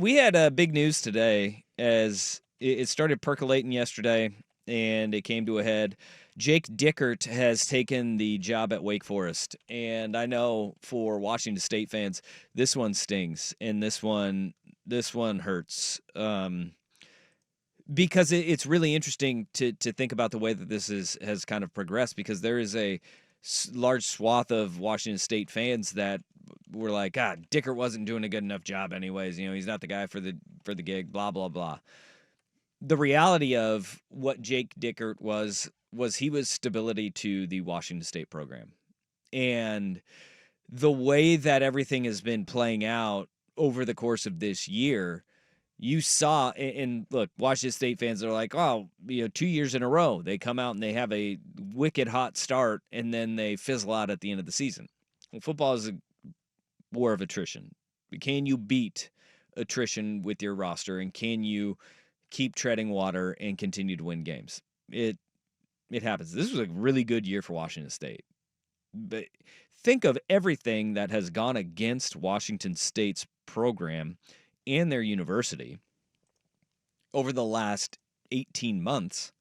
we had big news today as it started percolating yesterday and it came to a head. Jake Dickert has taken the job at Wake Forest. And I know for Washington State fans, this one stings and this one hurts. Because it's really interesting to think about the way that has kind of progressed, because there is a large swath of Washington State fans that were like, God, Dickert wasn't doing a good enough job anyways. He's not the guy for the gig, blah, blah, blah. The reality of what Jake Dickert was he was stability to the Washington State program. And the way that everything has been playing out over the course of this year, you saw, and look, Washington State fans are like, oh, 2 years in a row, they come out and they have a wicked hot start and then they fizzle out at the end of the season. Well, football is a war of attrition. Can you beat attrition with your roster, and can you keep treading water and continue to win games? It happens. This was a really good year for Washington State. But think of everything that has gone against Washington State's program and their university over the last 18 months,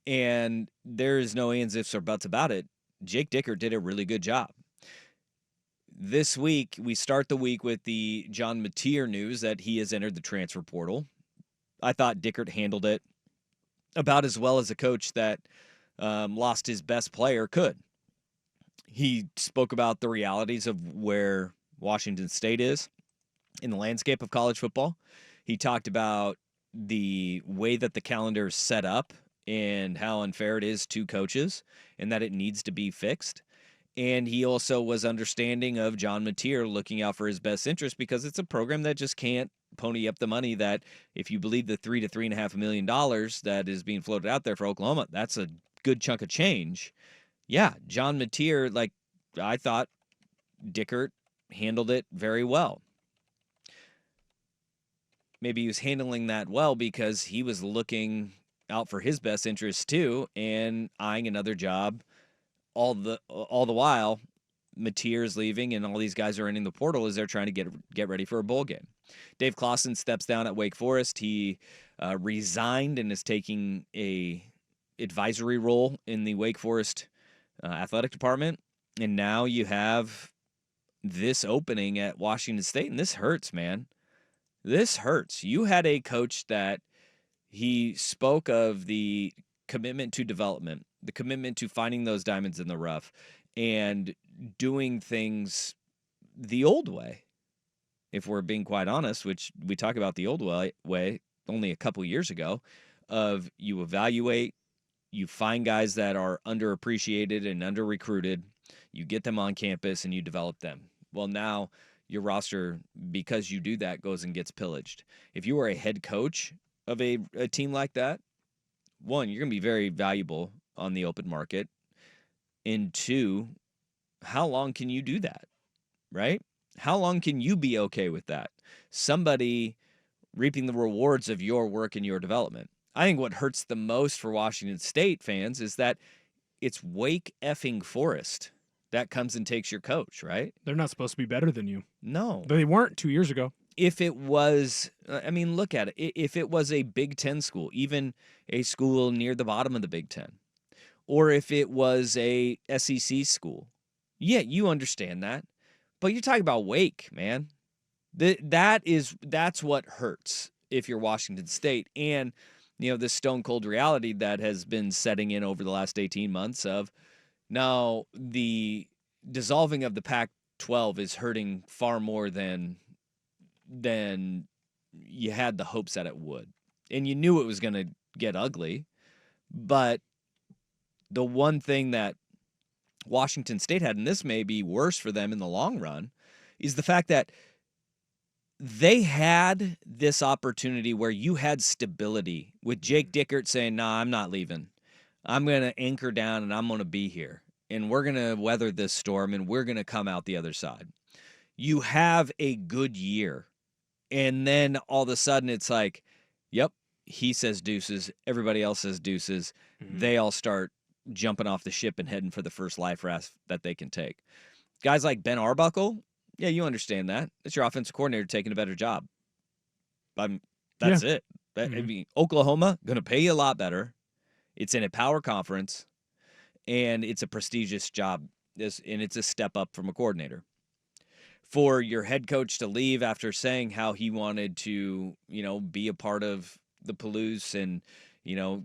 and there is no ands, ifs, or buts about it. Jake Dickert did a really good job. This week, we start the week with the John Mateer news that he has entered the transfer portal. I thought Dickert handled it about as well as a coach that lost his best player could. He spoke about the realities of where Washington State is in the landscape of college football. He talked about the way that the calendar is set up and how unfair it is to coaches and that it needs to be fixed. And he also was understanding of John Mateer looking out for his best interest, because it's a program that just can't pony up the money that, if you believe the $3 to $3.5 million that is being floated out there for Oklahoma, that's a good chunk of change. Yeah, John Mateer, I thought Dickert handled it very well. Maybe he was handling that well because he was looking out for his best interests too and eyeing another job all the while. Mateer's leaving and all these guys are entering the portal as they're trying to get ready for a bowl game. Dave Clawson steps down at Wake Forest. He resigned and is taking a advisory role in the Wake Forest athletic department. And now you have this opening at Washington State, and this hurts, man. This hurts. You had a coach that he spoke of the commitment to development, the commitment to finding those diamonds in the rough and doing things the old way. If we're being quite honest, which we talk about the old way only a couple years ago, of you evaluate, you find guys that are underappreciated and under-recruited, you get them on campus and you develop them. Well, now your roster, because you do that, goes and gets pillaged. If you are a head coach of a team like that, one, you're going to be very valuable on the open market. And two, how long can you do that, right? How long can you be okay with that? Somebody reaping the rewards of your work and your development. I think what hurts the most for Washington State fans is that it's Wake effing Forest that comes and takes your coach, right? They're not supposed to be better than you. No. They weren't 2 years ago. If it was, look at it. If it was a Big Ten school, even a school near the bottom of the Big Ten, or if it was a SEC school, yeah, you understand that. But you're talking about Wake, man. That's what hurts if you're Washington State. And, this stone cold reality that has been setting in over the last 18 months of now the dissolving of the Pac-12 is hurting far more than you had the hopes that it would. And you knew it was going to get ugly. But the one thing that Washington State had, and this may be worse for them in the long run, is the fact that they had this opportunity where you had stability with Jake Dickert saying, nah, I'm not leaving. I'm going to anchor down and I'm going to be here. And we're going to weather this storm and we're going to come out the other side. You have a good year. And then all of a sudden it's like, yep, he says deuces. Everybody else says deuces. Mm-hmm. They all start jumping off the ship and heading for the first life raft that they can take. Guys like Ben Arbuckle, yeah, you understand that. It's your offensive coordinator taking a better job. That's it. I Mhm. mean, Oklahoma going to pay you a lot better. It's in a power conference, and it's a prestigious job. And it's a step up from a coordinator. For your head coach to leave after saying how he wanted to, be a part of the Palouse and,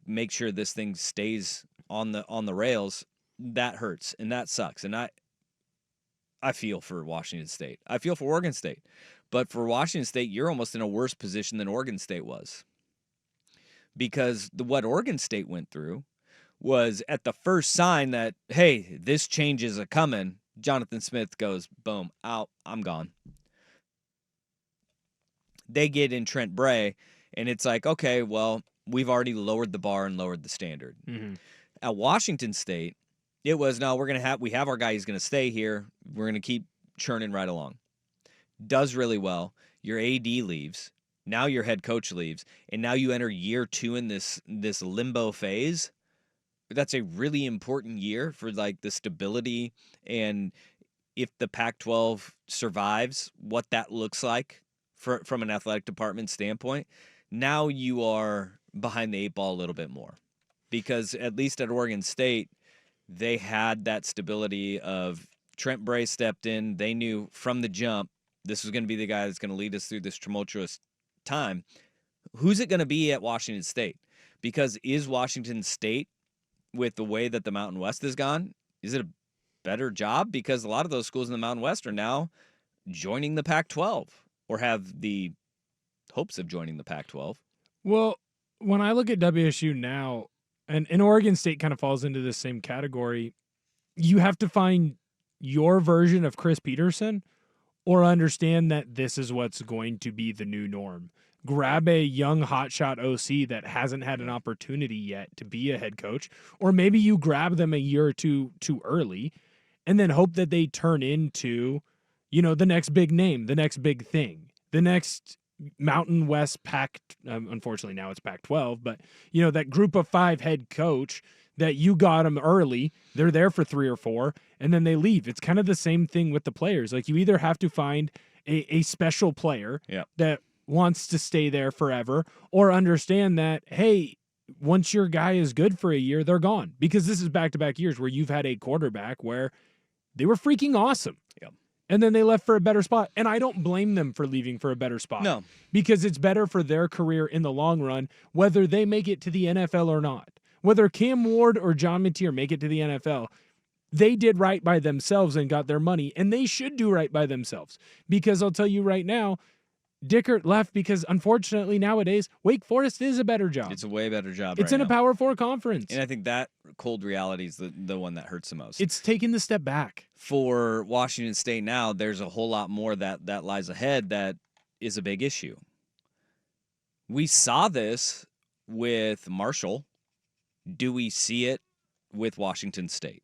make sure this thing stays on the rails, that hurts and that sucks. And I feel for Washington State. I feel for Oregon State. But for Washington State, you're almost in a worse position than Oregon State was. Because what Oregon State went through was at the first sign that, hey, this change is a coming, Jonathan Smith goes, boom, out, I'm gone. They get in Trent Bray, and it's like, okay, well, we've already lowered the bar and lowered the standard. Mm-hmm. At Washington State, it was, no, we have our guy, he's going to stay here. We're going to keep churning right along. Does really well. Your AD leaves. Now your head coach leaves, and now you enter year 2 in this limbo phase. That's a really important year for like the stability and if the Pac-12 survives, what that looks like from an athletic department standpoint. Now you are behind the 8 ball a little bit more because at least at Oregon State, they had that stability of Trent Bray stepped in. They knew from the jump this was going to be the guy that's going to lead us through this tumultuous time. Who's it going to be at Washington State? Because is Washington State, with the way that the Mountain West has gone, is it a better job? Because a lot of those schools in the Mountain West are now joining the Pac-12 or have the hopes of joining the Pac-12. Well, when I look at WSU now, and Oregon State kind of falls into the same category, you have to find your version of Chris Peterson or understand that this is what's going to be the new norm. Grab a young hotshot OC that hasn't had an opportunity yet to be a head coach, or maybe you grab them a year or two too early and then hope that they turn into, the next big name, the next big thing, the next Mountain West Pac. Unfortunately, now it's Pac-12, but, that group of 5 head coach that you got them early, they're there for 3 or 4, and then they leave. It's kind of the same thing with the players. Like you either have to find a special player that wants to stay there forever or understand that, hey, once your guy is good for a year, they're gone. Because this is back-to-back years where you've had a quarterback where they were freaking awesome. Yep. And then they left for a better spot. And I don't blame them for leaving for a better spot. No. Because it's better for their career in the long run, whether they make it to the NFL or not. Whether Cam Ward or John Mateer make it to the NFL, they did right by themselves and got their money, and they should do right by themselves. Because I'll tell you right now, Dickert left because, unfortunately, nowadays, Wake Forest is a better job. It's a way better job. It's in a Power 4 conference. And I think that cold reality is the one that hurts the most. It's taking the step back. For Washington State now, there's a whole lot more that lies ahead that is a big issue. We saw this with Marshall. Do we see it with Washington State?